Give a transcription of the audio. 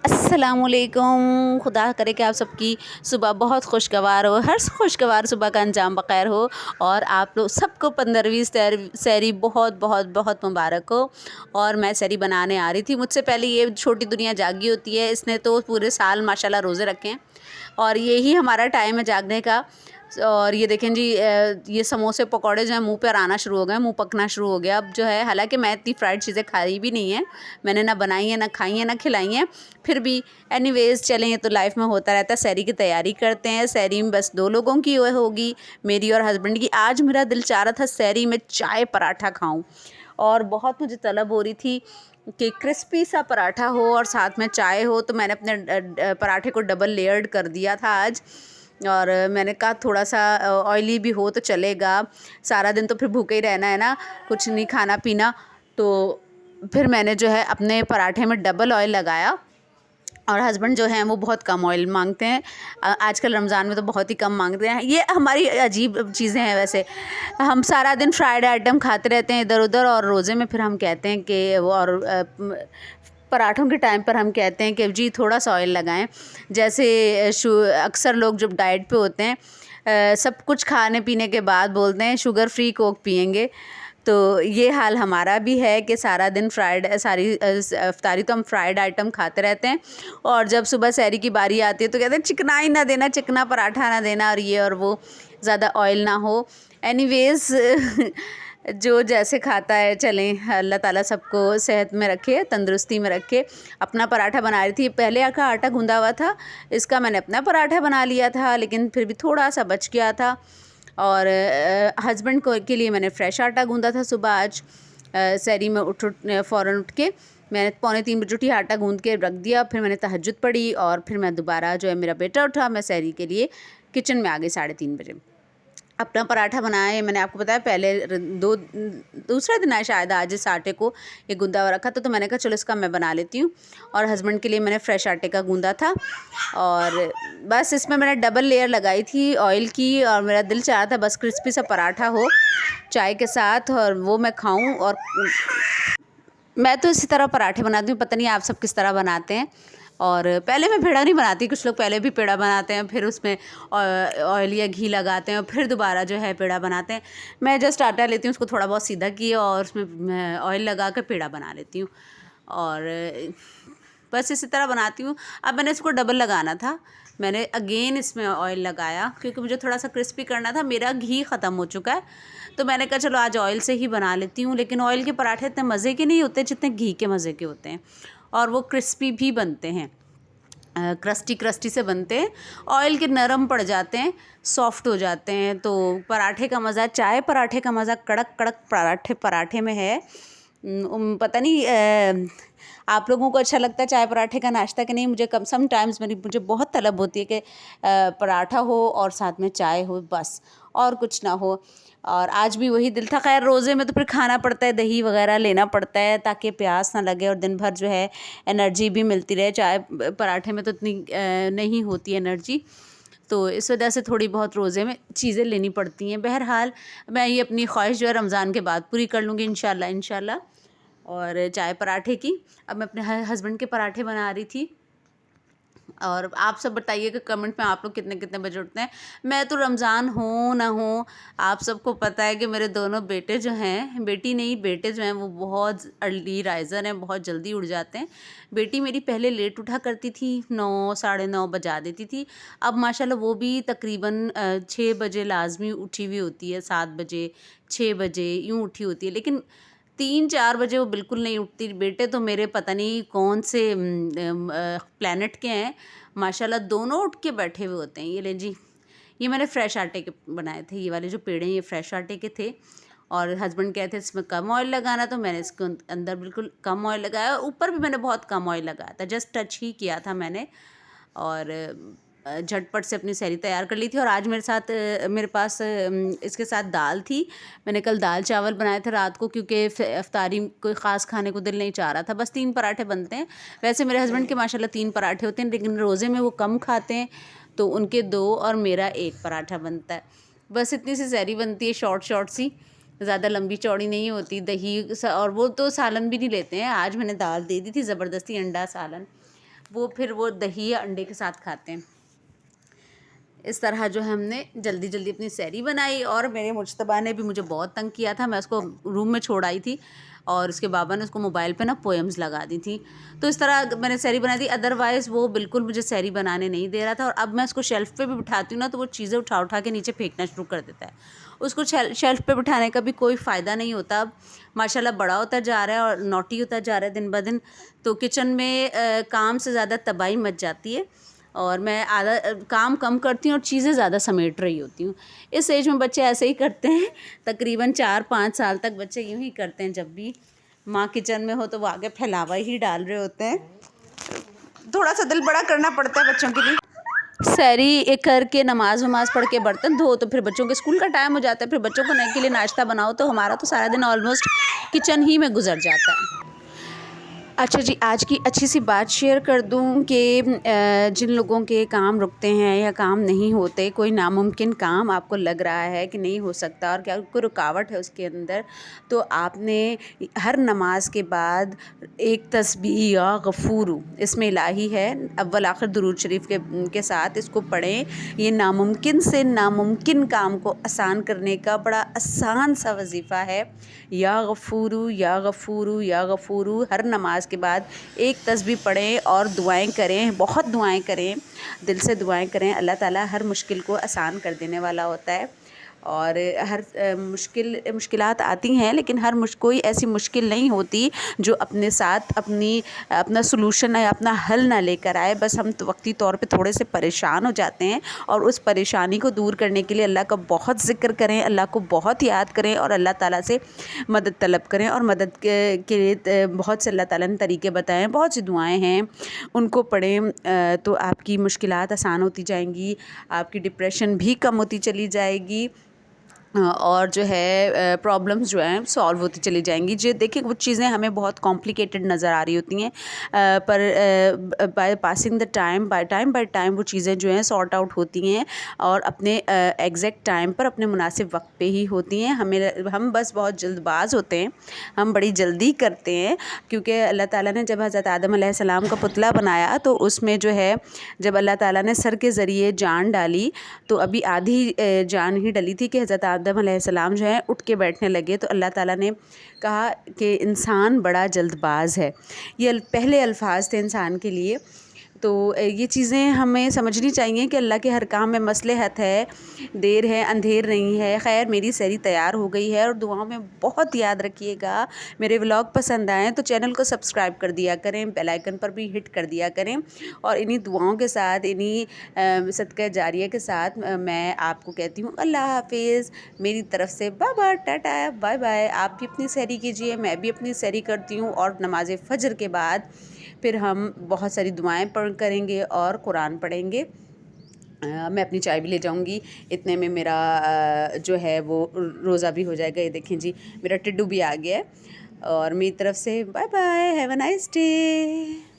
अस्सलामुअलैकुम। खुदा करे कि आप सबकी सुबह बहुत खुशगवार हो, हर खुशगवार सुबह का अंजाम बख़ैर हो और आप लोग सबको 15वीं सहरी बहुत बहुत बहुत मुबारक हो। और मैं सहरी बनाने आ रही थी, मुझसे पहले ये छोटी दुनिया जागी होती है। इसने तो पूरे साल माशाल्लाह रोज़े रखे हैं और यही हमारा टाइम है जागने का। और ये देखें जी, ये समोसे पकौड़े जो हैं मुंह पर आना शुरू हो गए, मुंह पकना शुरू हो गया अब जो है। हालांकि मैं इतनी फ्राइड चीज़ें खाई भी नहीं है, मैंने ना बनाई है, ना खाई है, ना खिलाई हैं, फिर भी एनीवेज़ चलें, ये तो लाइफ में होता रहता है। सहरी की तैयारी करते हैं। सहरी में बस 2 लोगों की होगी, मेरी और हस्बैंड की। आज मेरा दिल चाह रहा था सहरी में चाय पराठा खाऊं और बहुत मुझे तलब हो रही थी कि क्रिस्पी सा पराठा हो और साथ में चाय हो, तो मैंने अपने पराठे को डबल लेयर्ड कर दिया था आज। और मैंने कहा थोड़ा सा ऑयली भी हो तो चलेगा, सारा दिन तो फिर भूखे ही रहना है ना, कुछ नहीं खाना पीना। तो फिर मैंने जो है अपने पराठे में डबल ऑयल लगाया। और हस्बैंड जो हैं वो बहुत कम ऑयल मांगते हैं, आजकल रमज़ान में तो बहुत ही कम मांगते हैं। ये हमारी अजीब चीज़ें हैं वैसे, हम सारा दिन फ्राइड आइटम खाते रहते हैं इधर उधर, और रोज़े में फिर हम कहते हैं कि वो, और पराठों के टाइम पर हम कहते हैं कि जी थोड़ा सा ऑयल लगाएं। जैसे अक्सर लोग जब डाइट पे होते हैं, सब कुछ खाने पीने के बाद बोलते हैं शुगर फ्री कोक पियेंगे। तो ये हाल हमारा भी है कि सारा दिन सारी इफ्तारी तो हम फ्राइड आइटम खाते रहते हैं, और जब सुबह सहरी की बारी आती है तो कहते हैं चिकना ही ना देना, चिकना पराठा ना देना, और ये और वो, ज़्यादा ऑयल ना हो। एनीवेज़ जो जैसे खाता है चलें, अल्लाह ताला सबको सेहत में रखे, तंदुरुस्ती में रखे। अपना पराठा बना रही थी, पहले का आटा गूंदा हुआ था, इसका मैंने अपना पराठा बना लिया था, लेकिन फिर भी थोड़ा सा बच गया था। और हस्बैंड को के लिए मैंने फ़्रेश आटा गूंदा था सुबह आज। सहरी में फ़ौरन उठ के मैंने 2:45 बजे उठी, आटा गूंद के रख दिया। फिर मैंने तहज्जुद पढ़ी और फिर मैं दोबारा जो है, मेरा बेटा उठा, मैं सहरी के लिए किचन में आ गई 3:30 बजे। अपना पराठा बनाया, ये मैंने आपको बताया पहले, दूसरा दिन आया शायद आज इस आटे को ये गूंदा हुआ रखा था, तो मैंने कहा चलो इसका मैं बना लेती हूँ। और हस्बैंड के लिए मैंने फ़्रेश आटे का गूंदा था, और बस इसमें मैंने डबल लेयर लगाई थी ऑयल की, और मेरा दिल चाह रहा था बस क्रिस्पी सा पराठा हो चाय के साथ और वो मैं खाऊं। और मैं तो इसी तरह पराठे बनाती हूँ, पता नहीं आप सब किस तरह बनाते हैं। और पहले मैं पेड़ा नहीं बनाती, कुछ लोग पहले भी पेड़ा बनाते हैं, फिर उसमें ऑयल या घी लगाते हैं और फिर दोबारा जो है पेड़ा बनाते हैं। मैं जस्ट आटा लेती हूँ, उसको थोड़ा बहुत सीधा किया और उसमें ऑयल लगा कर पेड़ा बना लेती हूँ, और बस इसी तरह बनाती हूँ। अब मैंने इसको डबल लगाना था, मैंने अगेन इसमें ऑयल लगाया क्योंकि मुझे थोड़ा सा क्रिस्पी करना था। मेरा घी ख़त्म हो चुका है, तो मैंने कहा चलो आज ऑयल से ही बना लेती हूँ। लेकिन ऑयल के पराठे इतने मज़े के नहीं होते जितने घी के मज़े के होते हैं, और वो क्रिस्पी भी बनते हैं, क्रस्टी क्रस्टी से बनते हैं। ऑयल के नरम पड़ जाते हैं, सॉफ्ट हो जाते हैं। तो पराठे का मज़ा, चाय पराठे का मज़ा कड़क कड़क पराठे में है। पता नहीं आप लोगों को अच्छा लगता है चाय पराठे का नाश्ता कि नहीं। मुझे समटाइम्स मुझे बहुत तलब होती है कि पराठा हो और साथ में चाय हो, बस और कुछ ना हो। और आज भी वही दिल था। खैर रोज़े में तो फिर खाना पड़ता है, दही वगैरह लेना पड़ता है ताकि प्यास ना लगे और दिन भर जो है एनर्जी भी मिलती रहे। चाय पराठे में तो इतनी नहीं होती एनर्जी, तो इस वजह से थोड़ी बहुत रोज़े में चीज़ें लेनी पड़ती हैं। बहरहाल मैं ये अपनी ख्वाहिश जो है रमज़ान के बाद पूरी कर लूँगी इंशाल्लाह। और चाय पराठे की, अब मैं अपने हस्बैंड के पराठे बना रही थी। और आप सब बताइए कि कमेंट में आप लोग कितने कितने बजे उठते हैं। मैं तो रमज़ान हो ना हो, आप सबको पता है कि मेरे दोनों बेटे जो हैं, बेटी नहीं बेटे जो हैं, वो बहुत अर्ली राइज़र हैं, बहुत जल्दी उठ जाते हैं। बेटी मेरी पहले लेट उठा करती थी, 9 साढ़े 9 बजा देती थी। अब माशाल्लाह वो भी तकरीबन 6 बजे लाजमी उठी हुई होती है, 7 बजे 6 बजे यूँ उठी होती है। लेकिन 3-4 बजे वो बिल्कुल नहीं उठती। बेटे तो मेरे पता नहीं कौन से प्लैनेट के हैं, माशाल्लाह दोनों उठ के बैठे हुए होते हैं। ये ले जी, ये मैंने फ़्रेश आटे के बनाए थे, ये वाले जो पेड़े हैं ये फ़्रेश आटे के थे। और हस्बैंड कहते हैं इसमें कम ऑयल लगाना, तो मैंने इसके अंदर बिल्कुल कम ऑयल लगाया, ऊपर भी मैंने बहुत कम ऑयल लगाया था, जस्ट टच ही किया था मैंने। और झटपट से अपनी सहरी तैयार कर ली थी। और आज मेरे पास इसके साथ दाल थी। मैंने कल दाल चावल बनाए थे रात को, क्योंकि इफ्तारी कोई ख़ास खाने को दिल नहीं चाह रहा था, बस 3 पराठे बनते हैं। वैसे मेरे हस्बैंड के माशाल्लाह 3 पराठे होते हैं, लेकिन रोज़े में वो कम खाते हैं, तो उनके 2 और मेरा 1 पराठा बनता है। बस इतनी सी सहरी बनती है, शॉर्ट सी, ज़्यादा लंबी चौड़ी नहीं होती। दही और वो तो सालन भी नहीं लेते हैं। आज मैंने दाल दे दी थी ज़बरदस्ती, अंडा सालन। वो फिर वो दही या अंडे के साथ खाते हैं। इस तरह जो है हमने जल्दी जल्दी अपनी सैरी बनाई। और मेरे मुज्तबा ने भी मुझे बहुत तंग किया था, मैं उसको रूम में छोड़ आई थी और उसके बाबा ने उसको मोबाइल पे ना पोएम्स लगा दी थी। तो इस तरह मैंने सैरी बनाई थी, अदरवाइज़ वो बिल्कुल मुझे सैरी बनाने नहीं दे रहा था। और अब मैं उसको शेल्फ़ पे भी बिठाती हूँ ना, तो वो चीज़ें उठा उठा के नीचे फेंकना शुरू कर देता है। उसको शेल्फ़ पे बिठाने का भी कोई फ़ायदा नहीं होता। अब माशाल्लाह बड़ा होता जा रहा है और नॉटी होता जा रहा है दिन ब दिन, तो किचन में काम से ज़्यादा तबाही मच जाती है और मैं आधा काम कम करती हूँ और चीज़ें ज़्यादा समेट रही होती हूँ। इस एज में बच्चे ऐसे ही करते हैं, तकरीबन 4-5 साल तक बच्चे यूँ ही करते हैं। जब भी माँ किचन में हो तो वो आगे फैलावा ही डाल रहे होते हैं। थोड़ा सा दिल बड़ा करना पड़ता है बच्चों के लिए। सैरी एक करके नमाज वमाज पढ़ के बर्तन धो तो फिर बच्चों के स्कूल का टाइम हो जाता है, फिर बच्चों को के लिए नाश्ता बनाओ, तो हमारा तो सारा दिन ऑलमोस्ट किचन ही में गुजर जाता है। अच्छा जी, आज की अच्छी सी बात शेयर कर दूं कि जिन लोगों के काम रुकते हैं या काम नहीं होते, कोई नामुमकिन काम आपको लग रहा है कि नहीं हो सकता और क्या कोई रुकावट है उसके अंदर, तो आपने हर नमाज के बाद एक तस्बीह या गफूरू इसमें इलाही है, अव्वल आखिर दुरूद शरीफ के साथ इसको पढ़ें। ये नामुमकिन से नामुमकिन काम को आसान करने का बड़ा आसान सा वजीफ़ा है। या गफूरू या गफूरू या गफूरू, हर नमाज के बाद एक तस्बीह पढ़ें और दुआएं करें, बहुत दुआएं करें, दिल से दुआएं करें। अल्लाह ताला हर मुश्किल को आसान कर देने वाला होता है। और हर मुश्किलात आती हैं, लेकिन कोई ऐसी मुश्किल नहीं होती जो अपने साथ अपना सलूशन या अपना हल ना लेकर आए। बस हम तो वक्ती तौर पे थोड़े से परेशान हो जाते हैं और उस परेशानी को दूर करने के लिए अल्लाह का बहुत ज़िक्र करें, अल्लाह को बहुत याद करें और अल्लाह ताला से मदद तलब करें। और मदद के लिए बहुत से अल्लाह ताला ने तरीके बताए हैं, बहुत सी दुआएं हैं, उनको पढ़ें तो आपकी मुश्किलात आसान होती जाएंगी, आपकी डिप्रेशन भी कम होती चली जाएगी और जो है प्रॉब्लम्स जो हैं सॉल्व होती चली जाएंगी। जो देखिए कुछ चीज़ें हमें बहुत कॉम्प्लिकेटेड नज़र आ रही होती हैं, पर by passing the time by time वो चीज़ें जो हैं सॉर्ट आउट होती हैं और अपने एग्जैक्ट टाइम पर अपने मुनासिब वक्त पे ही होती हैं। हम बस बहुत जल्दबाज होते हैं, हम बड़ी जल्दी करते हैं, क्योंकि अल्लाह ताला ने जब हज़रत आदम अलैहिस्सलाम का पुतला बनाया तो उसमें जो है जब अल्लाह ताला ने सर के ज़रिए जान डाली तो अभी आधी जान ही डली थी कि हज़रत आदम अलैहिस्सलाम जो है उठ के बैठने लगे। तो अल्लाह ताला ने कहा कि इंसान बड़ा जल्दबाज है। ये पहले अल्फाज थे इंसान के लिए। तो ये चीज़ें हमें समझनी चाहिए कि अल्लाह के हर काम में मसलहत है, देर है अंधेर नहीं है। खैर मेरी सैरी तैयार हो गई है और दुआओं में बहुत याद रखिएगा। मेरे व्लॉग पसंद आएँ तो चैनल को सब्सक्राइब कर दिया करें, बेल आइकन पर भी हिट कर दिया करें। और इन्हीं दुआओं के साथ, इन्हीं सदका जारिया के साथ मैं आपको कहती हूँ अल्लाह हाफिज़। मेरी तरफ से बाबा टाटा बाय बाय। आप भी अपनी सैरी कीजिए, मैं भी अपनी सैरी करती हूँ और नमाज फ़जर के बाद फिर हम बहुत सारी दुआएं करेंगे और कुरान पढ़ेंगे। मैं अपनी चाय भी ले जाऊंगी, इतने में मेरा जो है वो रोज़ा भी हो जाएगा। ये देखें जी, मेरा टिड्डू भी आ गया है। और मेरी तरफ से bye bye, have a nice day.